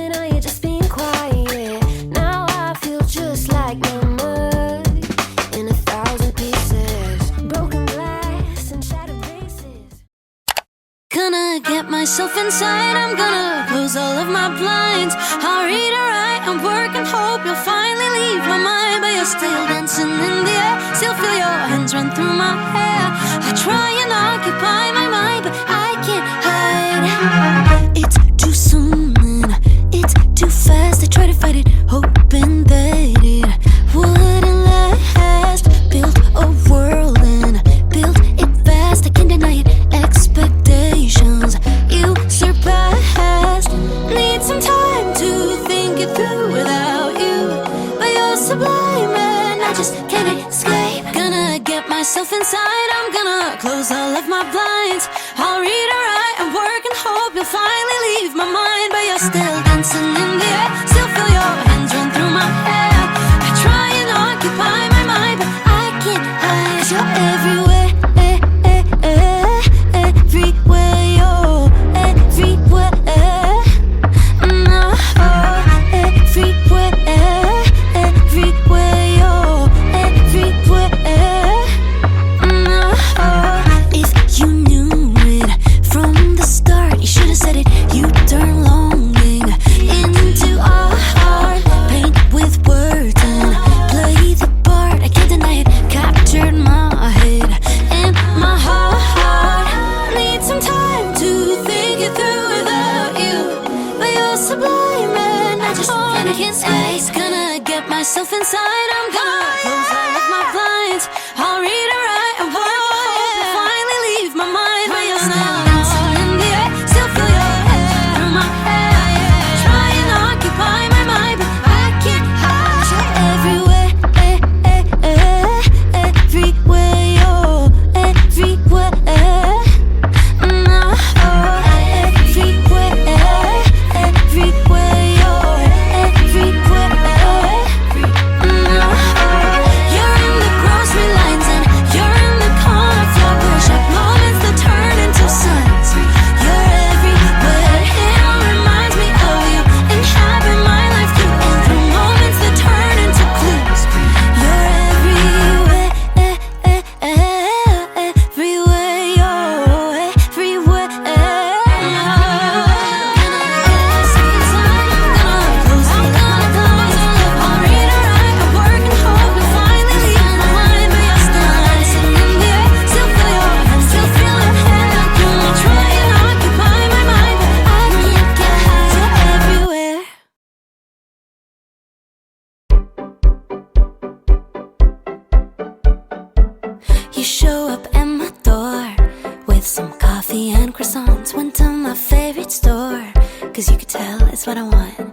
and now you're just being quiet. Now I feel just like no mud in 1,000 pieces, broken glass and shattered vases. Gonna get myself inside, I'm gonna close all of my blinds. I'll read or write, I'm working, hope you'll finally leave my mind. But you're still dancing in the air, still feel your hands run through my hair. I try and occupy my mind, but I can't hide. It's too soon and it's too fast. I try to fight it, hoping that it wouldn't last. Build a world and build it fast. I can't deny it, expectations you surpassed. Need some time to think it through without you, but you're sublime and I just can't escape. Gonna get myself inside, I'm gonna close all of my blinds. I'll read or write and work and hope you'll finally leave my mind. But you're still dancing in the air, still feel your hands run through my hair. I try and occupy my mind, but I can't hide. You're everywhere, everywhere, you're everywhere. No, everywhere, everywhere, you're everywhere. No, if you knew it from the start, you should have said it. You turn longing into art, paint with words and play the part. I can't deny it, captured my head and my heart. Need some time to think it through without you, but you're sublime and I just can't escape. Gonna get myself inside, I'm gonna close all of my blinds. I'll read or write and work, hope you'll finally leave my mind. But you're still dancing in the air, still feel your hands through my hair. Try and occupy my mind, but I can't hide. You're everywhere, everywhere, you're everywhere. No, everywhere, everywhere, you're everywhere. No, you're in the grocery lines and you're in the corner floor worship moments that turn into signs. You're everywhere, it all reminds me of you. Inhabit my life through and through moments that turn into clues. You're everywhere, everywhere, you're everywhere. I'll read or write, I work and hope you'll finally leave my mind. But you're still dancing in the air, still feel your hands, still feel your hair. I try and occupy my mind, but I can't get high. You're everywhere. You show up at my door with some coffee and croissants. Went to my favorite store, 'cause you could tell it's what I want.